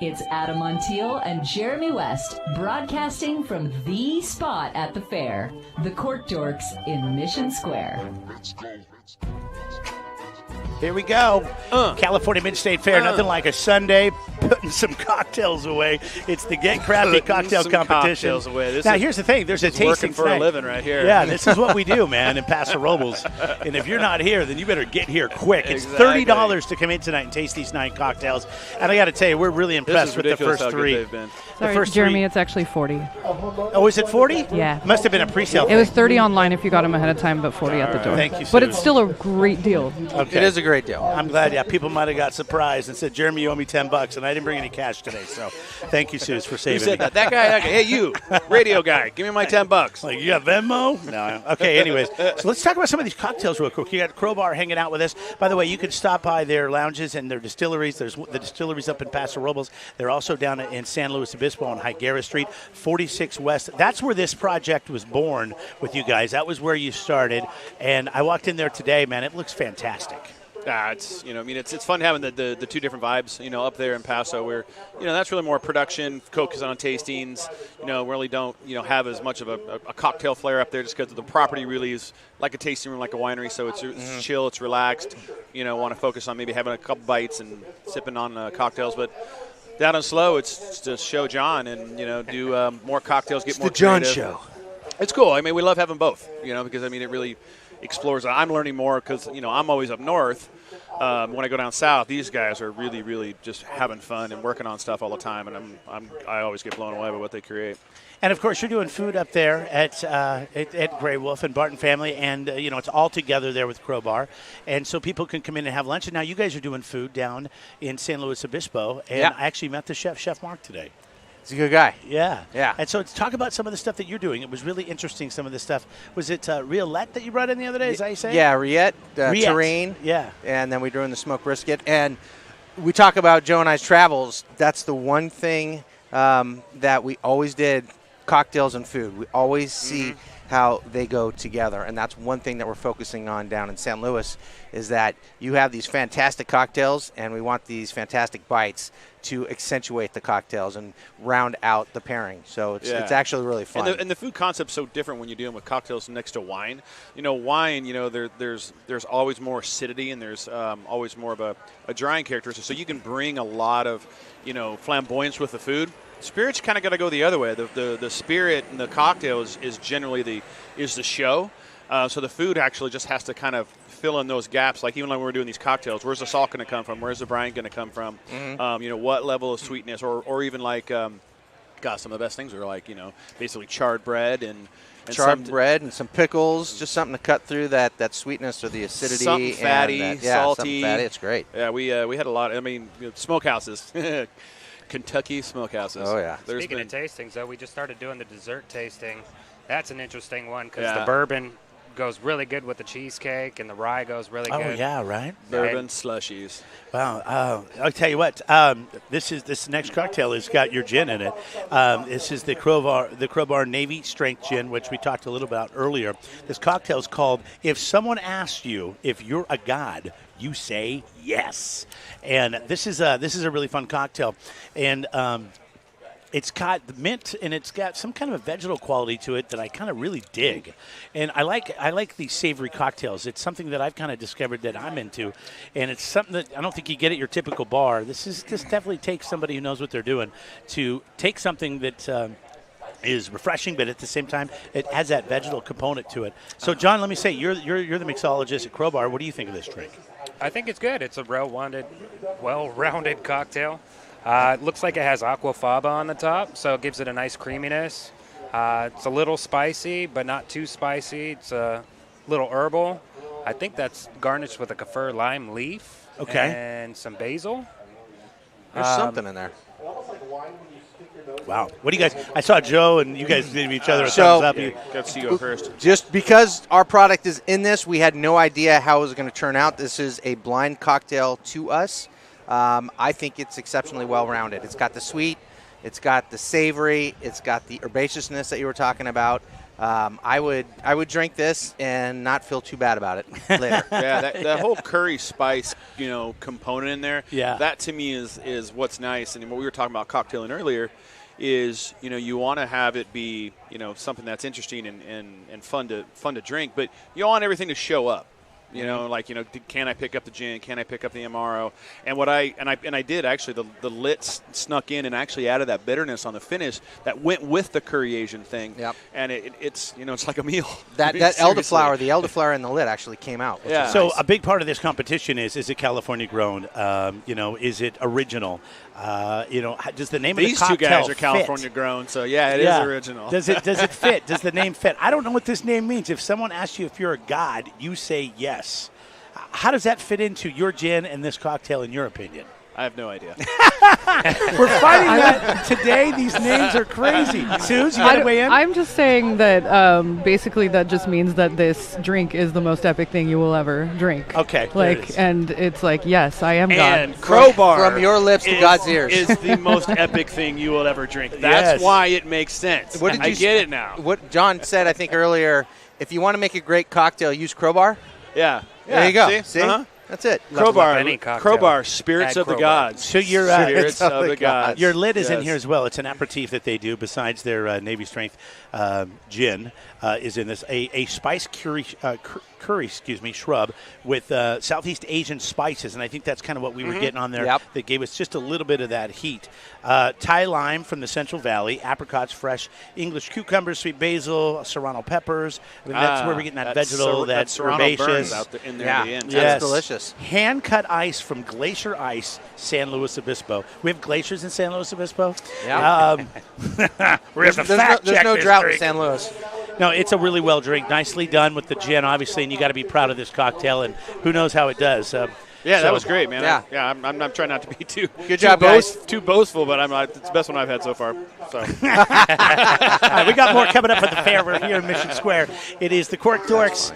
It's Adam Montiel and Jeremy West broadcasting from the spot at the fair, the Cork Dorks in Mission Square. Here we go. California Mid-State Fair. Nothing like a Sunday putting some cocktails away. It's the Get Crafty Cocktail Competition. Now, here's the thing. There's a tasting working for a living right here. Yeah, this is what we do, man, in Paso Robles. And if you're not here, then you better get here quick. It's $30 to come in tonight and taste these 9 cocktails. And I got to tell you, we're really impressed with the first 3. Sorry, Jeremy, it's actually 40. Oh, is it 40? Yeah. Must have been a pre-sale. It was 30 online if you got them ahead of time, but 40 at the door. Thank you, but Sue. it's still a great deal. Okay. It is a great deal. I'm glad, people might have got surprised and said, Jeremy, you owe me $10, and I didn't bring any cash today. So thank you, Suze, for saving Who said me. that? That guy, hey, you, radio guy, give me my $10. Like, you got Venmo? No. Okay, anyways. So let's talk about some of these cocktails real quick. You got Krobar hanging out with us. By the way, you can stop by their lounges and their distilleries. There's the distilleries up in Paso Robles. They're also down in San Luis Obispo on Higuera Street, 46 West. That's where this project was born with you guys. That was where you started. And I walked in there today, man. It looks fantastic. It's fun having the 2 different vibes, up there in Paso where, that's really more production, focus on tastings, really don't, have as much of a cocktail flair up there just because the property really is like a tasting room, like a winery. So it's chill, it's relaxed, want to focus on maybe having a couple bites and sipping on cocktails. But down and slow, it's to show John and, do more cocktails, get more creative. It's the John Show. It's cool. I mean, we love having both, because, it really explores. I'm learning more because, I'm always up north. When I go down south, these guys are really, really just having fun and working on stuff all the time, and I always get blown away by what they create. And, of course, you're doing food up there at Grey Wolf and Barton Family, and, it's all together there with Krobar. And so people can come in and have lunch. And now you guys are doing food down in San Luis Obispo, and I actually met the chef, Chef Mark, today. He's a good guy. Yeah. Yeah. And so talk about some of the stuff that you're doing. It was really interesting, some of the stuff. Was it Rillette that you brought in the other day? Is that how you say it? Yeah, Rillette, Terrain. Yeah. And then we're doing the smoked brisket. And we talk about Joe and I's travels. That's the one thing that we always did, cocktails and food. We always see how they go together. And that's one thing that we're focusing on down in San Luis is that you have these fantastic cocktails, and we want these fantastic bites to accentuate the cocktails and round out the pairing. So it's actually really fun. And the food concept's so different when you're dealing with cocktails next to wine. Wine, there's always more acidity and there's always more of a drying characteristic. So you can bring a lot of, flamboyance with the food. Spirits kind of got to go the other way. The spirit in the cocktail is generally the show. So the food actually just has to kind of fill in those gaps. Like even when we're doing these cocktails, where's the salt going to come from? Where's the brine going to come from? What level of sweetness, or even like, some of the best things are like, basically charred bread and bread and some pickles, just something to cut through that sweetness or the acidity. Something fatty, and salty. Something fatty. It's great. Yeah, we had a lot. Smokehouses. Kentucky smokehouses. Oh, yeah. Speaking of tastings, though, we just started doing the dessert tasting. That's an interesting one because the bourbon goes really good with the cheesecake and the rye goes really good. Oh, yeah, right? Bourbon slushies. Wow. I'll tell you what. This next cocktail has got your gin in it. This is the Krobar Navy Strength Gin, which we talked a little about earlier. This cocktail is called If Someone Asks You If You're a God, You Say Yes. And this is a really fun cocktail. And it's got the mint, and it's got some kind of a vegetal quality to it that I kind of really dig. And I like these savory cocktails. It's something that I've kind of discovered that I'm into, and it's something that I don't think you get at your typical bar. This definitely takes somebody who knows what they're doing to take something that is refreshing, but at the same time, it has that vegetal component to it. So, John, let me say, you're the mixologist at Krobar. What do you think of this drink? I think it's good. It's a well-rounded cocktail. It looks like it has aquafaba on the top, so it gives it a nice creaminess. It's a little spicy, but not too spicy. It's a little herbal. I think that's garnished with a kaffir lime leaf and some basil. There's something in there. Wow. What do you guys – I saw Joe and you guys gave each other a thumbs up. Got to see you first. Just because our product is in this, we had no idea how it was going to turn out. This is a blind cocktail to us. I think it's exceptionally well-rounded. It's got the sweet, It's got the savory. It's got the herbaceousness that you were talking about. I would drink this and not feel too bad about it later. Yeah, that whole curry spice, component in there. Yeah. That to me is what's nice. And what we were talking about cocktailing earlier is, you want to have it be, something that's interesting and fun to drink, but you want everything to show up. Can I pick up the gin? Can I pick up the Amaro? And I did actually. The lit snuck in and actually added that bitterness on the finish that went with the curry Asian thing. Yep. And it's it's like a meal. That elderflower, the elderflower in the lit actually came out. Yeah. So a big part of this competition is it California grown? Is it original? Does the name These of the two cocktail guys are California fit? grown, so it is original. Does it fit? Does the name fit? I don't know what this name means. If someone asks you if you're a god, you say yes. How does that fit into your gin and this cocktail, in your opinion? I have no idea. We're fighting that today. These names are crazy. Suze, you got to weigh in? I'm just saying that basically that just means that this drink is the most epic thing you will ever drink. Okay. there it is. And it's like, yes, I am And God. Krobar From your lips to God's ears. is the most epic thing you will ever drink. That's Yes. why it makes sense. What did I you get it now. What John said, I think earlier, if you want to make a great cocktail, use Krobar. Yeah. There you go. See? Uh-huh. That's it. Any cocktail. Krobar, spirits Add of the Krobar. gods. So your spirits of the gods. your lid is in Yes. here as well. It's an aperitif that they do besides their Navy Strength gin is in this. A spice curry shrub with Southeast Asian spices, and I think that's kind of what we were getting on there. Yep. That gave us just a little bit of that heat. Thai lime from the Central Valley, apricots, fresh English cucumbers, sweet basil, serrano peppers. I mean, that's where we're getting that vegetal, that Serrano burns herbaceous. out there in there Yeah. at the end. Yeah. That's Yes. delicious. Hand-cut ice from Glacier Ice, San Luis Obispo. We have glaciers in San Luis Obispo. Yeah. We're There's no drought in San Luis. No, it's a really well drink. Nicely done with the gin, obviously, and you got to be proud of this cocktail. And who knows how it does. Yeah, that was great, man. Yeah. I'm trying not to be too Good job, guys. too boastful, but it's the best one I've had so far. So All right, we got more coming up at the fair. We're here in Mission Square. It is the Cork Dorks